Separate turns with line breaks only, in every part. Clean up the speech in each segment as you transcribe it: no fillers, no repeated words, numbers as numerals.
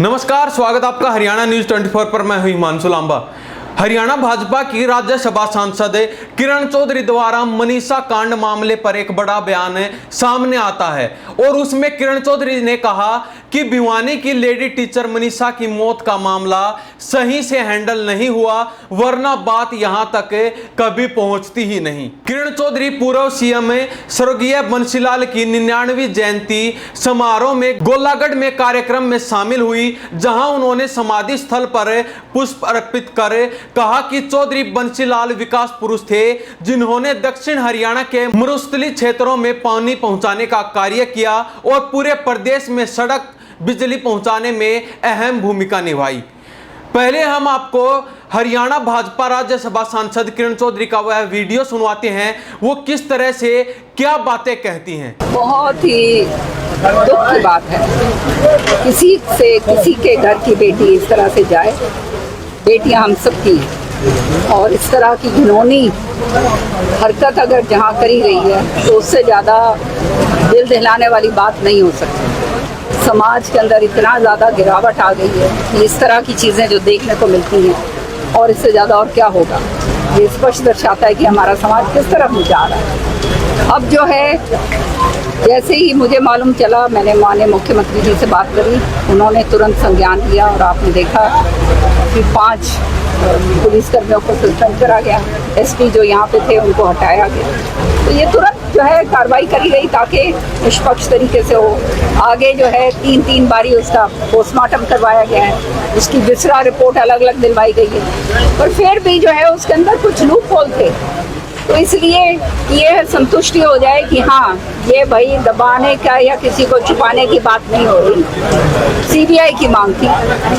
नमस्कार, स्वागत आपका हरियाणा न्यूज 24 पर। मैं हूं हिमांशु लांबा। हरियाणा भाजपा की राज्यसभा सांसद किरण चौधरी द्वारा मनीषा कांड मामले पर एक बड़ा बयान सामने आता है और उसमें किरण चौधरी ने कहा कि भिवानी की लेडी टीचर मनीषा की मौत का मामला सही से हैंडल नहीं हुआ, वरना बात यहां तक कभी पहुंचती ही नहीं। किरण चौधरी पूर्व सीएम स्वर्गीय बंसीलाल की 99वीं जयंती समारोह में गोलागढ़ में कार्यक्रम में शामिल हुई, जहां उन्होंने समाधि स्थल पर पुष्प अर्पित कर कहा कि चौधरी बंसीलाल विकास पुरुष थे, जिन्होंने दक्षिण हरियाणा के मरुस्थलीय क्षेत्रों में पानी पहुंचाने का कार्य किया और पूरे प्रदेश में सड़क बिजली पहुंचाने में अहम भूमिका निभाई। पहले हम आपको हरियाणा भाजपा राज्यसभा सांसद किरण चौधरी का वह वीडियो सुनवाते हैं, वो किस तरह से क्या बातें कहती हैं।
बहुत ही दुख की बात है किसी के घर की बेटी इस तरह से जाए। बेटियां हम सब की और इस तरह की घिनौनी हरकत अगर जहां करी गई है तो उससे ज़्यादा दिल दहलाने वाली बात नहीं हो सकती। समाज के अंदर इतना ज़्यादा गिरावट आ गई है कि इस तरह की चीज़ें जो देखने को मिलती हैं, और इससे ज़्यादा और क्या होगा, ये स्पष्ट दर्शाता है कि हमारा समाज किस तरफ जा रहा है। अब जो है, जैसे ही मुझे मालूम चला, मैंने माननीय मुख्यमंत्री जी से बात करी, उन्होंने तुरंत संज्ञान लिया और आपने देखा कि 5 पुलिसकर्मियों को सस्पेंड करा गया। एसपी जो यहाँ पे थे उनको हटाया गया। तो ये तुरंत जो है कार्रवाई करी गई ताकि निष्पक्ष तरीके से हो। आगे जो है 3 बारी उसका पोस्टमार्टम करवाया गया है, उसकी विसरा रिपोर्ट अलग अलग दिलवाई गई है, पर फिर भी जो है उसके अंदर कुछ लूप होल थे। तो इसलिए ये संतुष्टि हो जाए कि हाँ, ये भाई दबाने का या किसी को छुपाने की बात नहीं हो रही। सीबीआई की मांग थी,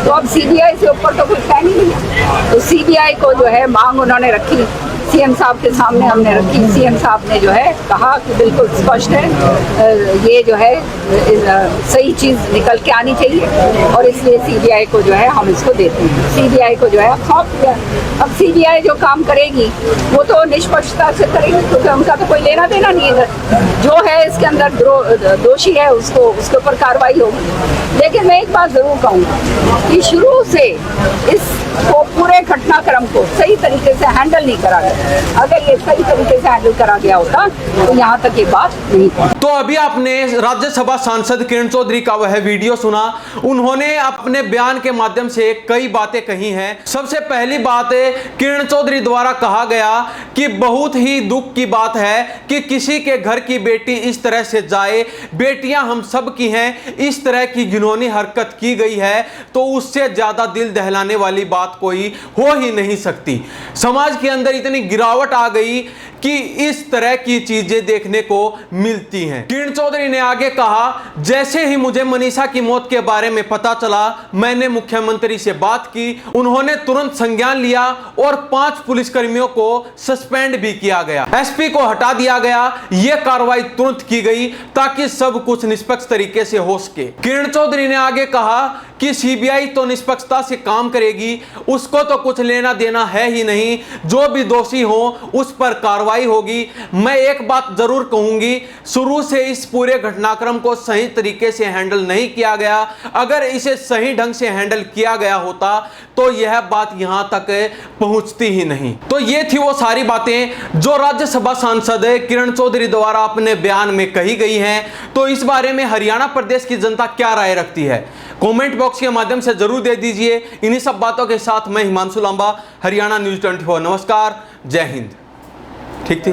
तो अब सीबीआई से ऊपर तो कुछ है नहीं। तो सीबीआई को जो है मांग उन्होंने रखी, सीएम साहब के सामने हमने रखी। सीएम साहब ने जो है कहा कि बिल्कुल स्पष्ट है, ये जो है सही चीज़ निकल के आनी चाहिए और इसलिए सीबीआई को जो है हम इसको देते हैं। सीबीआई को जो है अब सौंप दिया। अब सीबीआई जो काम करेगी वो तो निष्पक्षता से करेगी, क्योंकि उनका तो कोई लेना देना नहीं है। जो है इसके अंदर दोषी है उसके ऊपर कार्रवाई होगी। लेकिन मैं एक बात जरूर कहूँगा कि शुरू से इस पूरे घटनाक्रम को सही तरीके से हैंडल नहीं करा गया। अगर ये सही तरीके से हैंडल करा गया होता तो यहाँ तक ये बात नहीं पहुंची।
तो अभी आपने राज्यसभा सांसद किरण चौधरी का वह वीडियो सुना। उन्होंने अपने बयान के माध्यम से कई बातें कही हैं। सबसे पहली बात किरण चौधरी द्वारा कहा गया कि बहुत ही दुख की बात है कि किसी के घर की बेटी इस तरह से जाए। बेटियां हम सब की हैं, इस तरह की घिनौनी हरकत की गई है तो उससे ज्यादा दिल दहलाने वाली बात कोई हो ही नहीं सकती। समाज के अंदर इतनी गिरावट आ गई कि इस तरह की चीजें देखने को मिलती हैं। किरण चौधरी ने आगे कहा, जैसे ही मुझे मनीषा की मौत के बारे में पता चला, मैंने मुख्यमंत्री से बात की। उन्होंने तुरंत संज्ञान लिया और 5 पुलिसकर्मियों को सस्पेंड भी किया गया। एसपी को हटा दिया गया। यह कार्रवाई तुरंत की गई ताकि सब कुछ निष्पक्ष तरीके से हो सके। किरण चौधरी ने आगे कहा कि सीबीआई तो निष्पक्षता से काम करेगी, उसको तो कुछ लेना देना है ही नहीं। जो भी दोषी हो उस पर कार्रवाई होगी। मैं एक बात जरूर कहूंगी, शुरू से इस पूरे घटनाक्रम को सही तरीके से हैंडल नहीं किया गया। अगर इसे सही ढंग से हैंडल किया गया होता तो यह बात यहां तक पहुंचती ही नहीं। तो ये थी वो सारी बातें जो राज्यसभा सांसद किरण चौधरी द्वारा अपने बयान में कही गई हैं। तो इस बारे में हरियाणा प्रदेश की जनता क्या राय रखती है, कमेंट बॉक्स के माध्यम से जरूर दे दीजिए। इन्हीं सब बातों के साथ मैं हिमांशु लांबा, हरियाणा न्यूज 24। नमस्कार, जय हिंद। ठीक थी।